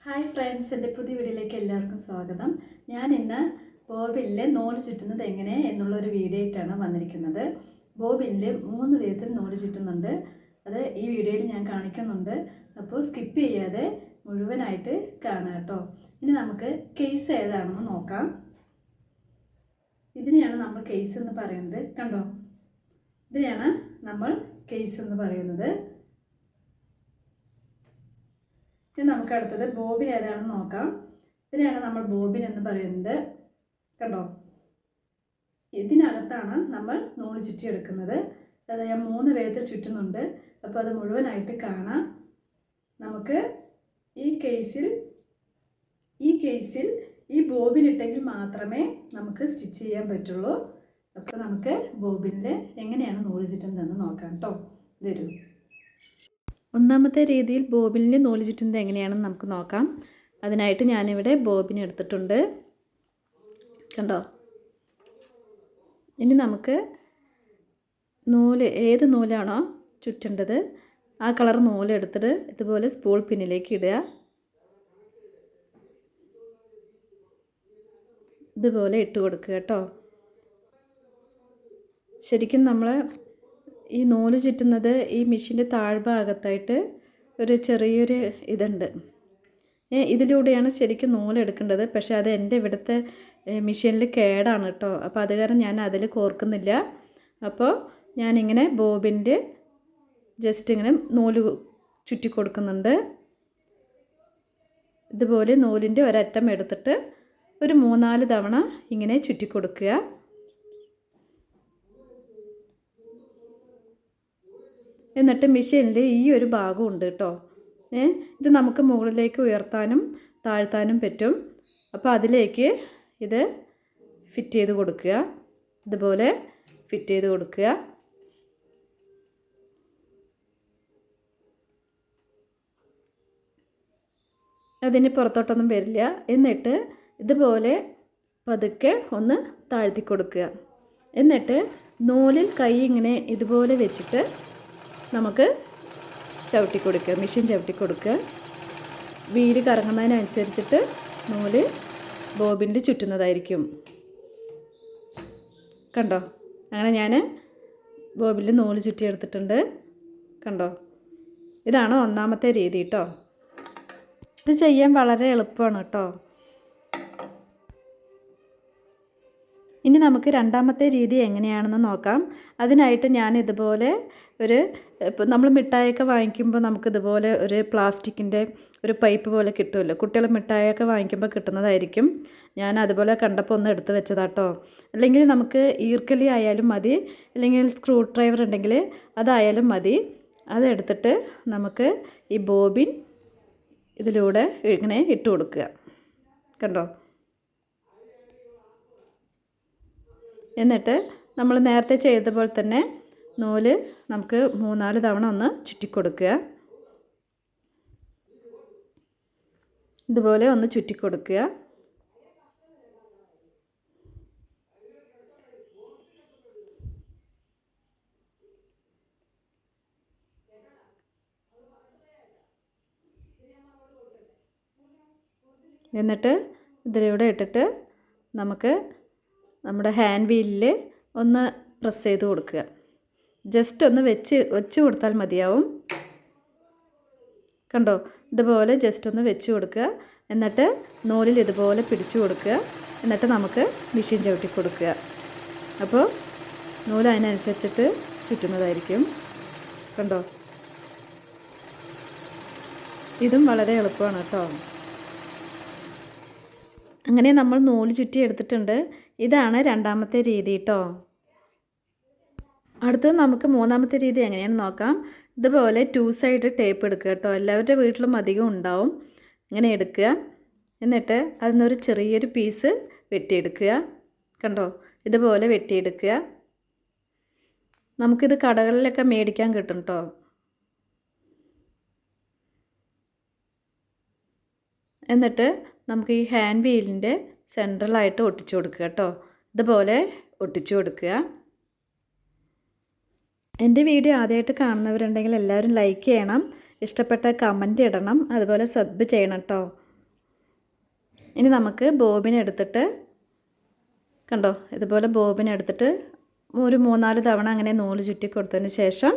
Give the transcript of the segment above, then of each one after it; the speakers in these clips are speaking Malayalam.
ഹായ് ഫ്രണ്ട്സ്, എൻ്റെ പുതിയ വീഡിയോയിലേക്ക് എല്ലാവർക്കും സ്വാഗതം. ഞാൻ ഇന്ന് ബോബിനിൽ നൂല് ചുറ്റുന്നത് എങ്ങനെ എന്നുള്ളൊരു വീഡിയോ ആയിട്ടാണ് വന്നിരിക്കുന്നത്. ബോബിനിൽ 3 വിധത്തിൽ നൂല് ചുറ്റുന്നുണ്ട്. അത് ഈ വീഡിയോയിൽ ഞാൻ കാണിക്കുന്നുണ്ട്. അപ്പോൾ സ്കിപ്പ് ചെയ്യാതെ മുഴുവനായിട്ട് കാണാം കേട്ടോ. ഇനി നമുക്ക് കേസ് ഏതാണെന്ന് നോക്കാം. ഇതിനെയാണ് നമ്മൾ കേസ് എന്ന് പറയുന്നത്. കണ്ടോ, ഇതിനെയാണ് നമ്മൾ കേസ് എന്ന് പറയുന്നത്. ഇനി നമുക്ക് അടുത്തത് ബോബിൻ ഏതാണെന്ന് നോക്കാം. ഇതിനെയാണ് നമ്മൾ ബോബിൻ എന്ന് പറയുന്നത്. കണ്ടോ, ഇതിനകത്താണ് നമ്മൾ നൂല് ചുറ്റിയെടുക്കുന്നത്. അതായത് ഞാൻ 3 വിധത്തിൽ ചുറ്റുന്നുണ്ട്. അപ്പോൾ അത് മുഴുവനായിട്ട് കാണാം. നമുക്ക് ഈ കേസിൽ ഈ ബോബിൻ ഇട്ടെങ്കിൽ മാത്രമേ നമുക്ക് സ്റ്റിച്ച് ചെയ്യാൻ പറ്റുള്ളൂ. അപ്പോൾ നമുക്ക് ബോബിനിൽ എങ്ങനെയാണ് നൂല് ചുറ്റുന്നതെന്ന് നോക്കാം കേട്ടോ. വരൂ. ഒന്നാമത്തെ രീതിയിൽ ബോബിനിൽ നൂല് ചുറ്റുന്നത് എങ്ങനെയാണെന്ന് നമുക്ക് നോക്കാം. അതിനായിട്ട് ഞാനിവിടെ ബോബിൻ എടുത്തിട്ടുണ്ട്. കണ്ടോ, ഇനി നമുക്ക് ഏത് നൂലാണോ ചുറ്റേണ്ടത് ആ കളർ നൂല് എടുത്തിട്ട് ഇതുപോലെ സ്പൂൾ പിന്നിലേക്ക് ഇടുക. ഇതുപോലെ ഇട്ട് കൊടുക്കുക കേട്ടോ. ശരിക്കും നമ്മൾ ഈ നൂല് ചുറ്റുന്നത് ഈ മെഷീൻ്റെ താഴ്ഭാഗത്തായിട്ട് ഒരു ചെറിയൊരു ഇതുണ്ട്. ഇതിലൂടെയാണ് ശരിക്കും നൂലെടുക്കേണ്ടത്. പക്ഷേ അത് എൻ്റെ ഇവിടുത്തെ മെഷീനിൽ കേടാണ് കേട്ടോ. അപ്പോൾ അത് കാരണം ഞാൻ അതിൽ കോർക്കുന്നില്ല. അപ്പോൾ ഞാനിങ്ങനെ ബോബിൻ്റെ ജസ്റ്റ് ഇങ്ങനെ നൂല് ചുറ്റി കൊടുക്കുന്നുണ്ട്. ഇതുപോലെ നൂലിൻ്റെ ഒരറ്റം എടുത്തിട്ട് ഒരു 3-4 തവണ ഇങ്ങനെ ചുറ്റി കൊടുക്കുക. എന്നിട്ട് മെഷീനിൽ ഈ ഒരു ഭാഗം ഉണ്ട് കേട്ടോ. ഇത് നമുക്ക് മുകളിലേക്ക് ഉയർത്താനും താഴ്ത്താനും പറ്റും. അപ്പോൾ അതിലേക്ക് ഇത് ഫിറ്റ് ചെയ്ത് കൊടുക്കുക. ഇതുപോലെ ഫിറ്റ് ചെയ്ത് കൊടുക്കുക. അതിന് പുറത്തോട്ടൊന്നും വരില്ല. എന്നിട്ട് ഇതുപോലെ പതുക്കെ ഒന്ന് താഴ്ത്തി കൊടുക്കുക. എന്നിട്ട് നൂലിൽ കൈ ഇങ്ങനെ ഇതുപോലെ വെച്ചിട്ട് നമുക്ക് ചവിട്ടി കൊടുക്കുക, മെഷീൻ ചവിട്ടി കൊടുക്കുക. വീല് കറങ്ങുന്നതിനനുസരിച്ചിട്ട് നൂല് ബോബിനിൽ ചുറ്റുന്നതായിരിക്കും. കണ്ടോ, അങ്ങനെ ഞാൻ ബോബിനിൽ നൂല് ചുറ്റിയെടുത്തിട്ടുണ്ട്. കണ്ടോ, ഇതാണ് ഒന്നാമത്തെ രീതി കേട്ടോ. ഇത് ചെയ്യാൻ വളരെ എളുപ്പമാണ് കേട്ടോ. ഇനി നമുക്ക് രണ്ടാമത്തെ രീതി എങ്ങനെയാണെന്ന് നോക്കാം. അതിനായിട്ട് ഞാൻ ഇതുപോലെ ഇപ്പോൾ നമ്മൾ മിഠായിയൊക്കെ വാങ്ങിക്കുമ്പോൾ നമുക്കിതുപോലെ ഒരു പ്ലാസ്റ്റിക്കിൻ്റെ ഒരു പൈപ്പ് പോലെ കിട്ടുമല്ലോ. കുട്ടികൾ മിഠായിയൊക്കെ വാങ്ങിക്കുമ്പോൾ കിട്ടുന്നതായിരിക്കും. ഞാൻ അതുപോലെ കണ്ടപ്പോൾ ഒന്ന് എടുത്ത് വെച്ചതാട്ടോ. അല്ലെങ്കിൽ നമുക്ക് ഈർക്കലി ആയാലും മതി, അല്ലെങ്കിൽ സ്ക്രൂ ഡ്രൈവർ ഉണ്ടെങ്കിൽ അതായാലും മതി. അതെടുത്തിട്ട് നമുക്ക് ഈ ബോബിൻ ഇതിലൂടെ ഇങ്ങനെ ഇട്ട് കൊടുക്കുക. കണ്ടോ, എന്നിട്ട് നമ്മൾ നേരത്തെ ചെയ്ത പോലെ തന്നെ നൂല് നമുക്ക് 3-4 തവണ ഒന്ന് ചുറ്റിക്കൊടുക്കുക. ഇതുപോലെ ഒന്ന് ചുറ്റിക്കൊടുക്കുക. എന്നിട്ട് ഇതിലൂടെ ഇട്ടിട്ട് നമുക്ക് നമ്മുടെ ഹാൻഡ് വീലിൽ ഒന്ന് പ്രസ് ചെയ്ത് കൊടുക്കുക. ജസ്റ്റ് ഒന്ന് വെച്ച് കൊടുത്താൽ മതിയാവും. കണ്ടോ, ഇതുപോലെ ജസ്റ്റ് ഒന്ന് വെച്ച് കൊടുക്കുക. എന്നിട്ട് നൂലിൽ ഇതുപോലെ പിടിച്ചു കൊടുക്കുക. എന്നിട്ട് നമുക്ക് മെഷീൻ ചവിട്ടി കൊടുക്കുക. അപ്പോൾ നൂല് അതിനനുസരിച്ചിട്ട് ചുറ്റുന്നതായിരിക്കും. കണ്ടോ, ഇതും വളരെ എളുപ്പമാണ് കേട്ടോ. അങ്ങനെ നമ്മൾ നൂല് ചുറ്റി എടുത്തിട്ടുണ്ട്. ഇതാണ് രണ്ടാമത്തെ രീതി കേട്ടോ. അടുത്തത് നമുക്ക് മൂന്നാമത്തെ രീതി എങ്ങനെയാണെന്ന് നോക്കാം. ഇതുപോലെ 2 സൈഡ് ടേപ്പ് എടുക്കുക കേട്ടോ. എല്ലാവരുടെ വീട്ടിലും അധികം ഉണ്ടാവും. ഇങ്ങനെ എടുക്കുക. എന്നിട്ട് അതിനൊരു ചെറിയൊരു പീസ് വെട്ടിയെടുക്കുക. കണ്ടോ, ഇതുപോലെ വെട്ടിയെടുക്കുക. നമുക്കിത് കടകളിലൊക്കെ മേടിക്കാൻ കിട്ടും കേട്ടോ. എന്നിട്ട് നമുക്ക് ഈ ഹാൻഡ് വീലിൻ്റെ സെൻട്രലായിട്ട് ഒട്ടിച്ചു കൊടുക്കുക കേട്ടോ. ഇതുപോലെ ഒട്ടിച്ചു കൊടുക്കുക. എൻ്റെ വീഡിയോ ആദ്യമായിട്ട് കാണുന്നവരുണ്ടെങ്കിൽ എല്ലാവരും ലൈക്ക് ചെയ്യണം, ഇഷ്ടപ്പെട്ട കമൻറ്റ് ഇടണം, അതുപോലെ സബ് ചെയ്യണം കേട്ടോ. ഇനി നമുക്ക് ബോബിൻ എടുത്തിട്ട് കണ്ടോ ഇതുപോലെ ബോബിൻ എടുത്തിട്ട് ഒരു 3-4 തവണ അങ്ങനെ നൂല് ചുറ്റി കൊടുത്തതിന് ശേഷം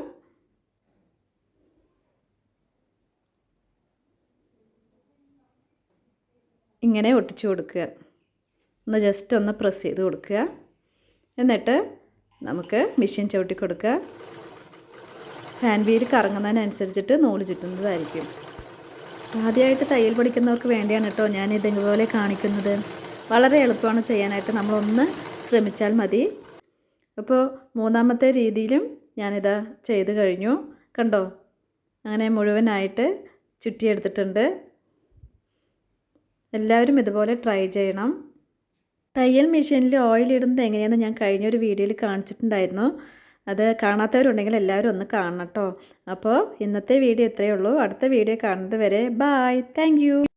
ഇങ്ങനെ ഒട്ടിച്ചു കൊടുക്കുക. ഒന്ന് ജസ്റ്റ് ഒന്ന് പ്രസ് ചെയ്ത് കൊടുക്കുക. എന്നിട്ട് നമുക്ക് മെഷീൻ ചവിട്ടി കൊടുക്കുക. ഹാൻഡ് വീൽ കറങ്ങുന്നതിനനുസരിച്ചിട്ട് നൂല് ചുറ്റുന്നതായിരിക്കും. ആദ്യമായിട്ട് തയ്യൽ പഠിക്കുന്നവർക്ക് വേണ്ടിയാണ് കേട്ടോ ഞാൻ ഇതുപോലെ കാണിക്കുന്നത്. വളരെ എളുപ്പമാണ് ചെയ്യാനായിട്ട്, നമ്മളൊന്ന് ശ്രമിച്ചാൽ മതി. അപ്പോൾ 3ാമത്തെ രീതിയിലും ഞാനിതാ ചെയ്ത് കഴിഞ്ഞു. കണ്ടോ അങ്ങനെ മുഴുവനായിട്ട് ചുറ്റിയെടുത്തിട്ടുണ്ട്. എല്ലാവരും ഇതുപോലെ ട്രൈ ചെയ്യണം. തയ്യൽ മെഷീനിൽ ഓയിൽ ഇടുന്നത് എങ്ങനെയാണെന്ന് ഞാൻ കഴിഞ്ഞൊരു വീഡിയോയിൽ കാണിച്ചിട്ടുണ്ടായിരുന്നു. അത് കാണാത്തവരുണ്ടെങ്കിൽ എല്ലാവരും ഒന്ന് കാണണം കേട്ടോ. അപ്പോൾ ഇന്നത്തെ വീഡിയോ ഇത്രയേ ഉള്ളൂ. അടുത്ത വീഡിയോ കാണുന്നത് വരെ ബായ്. Thank you.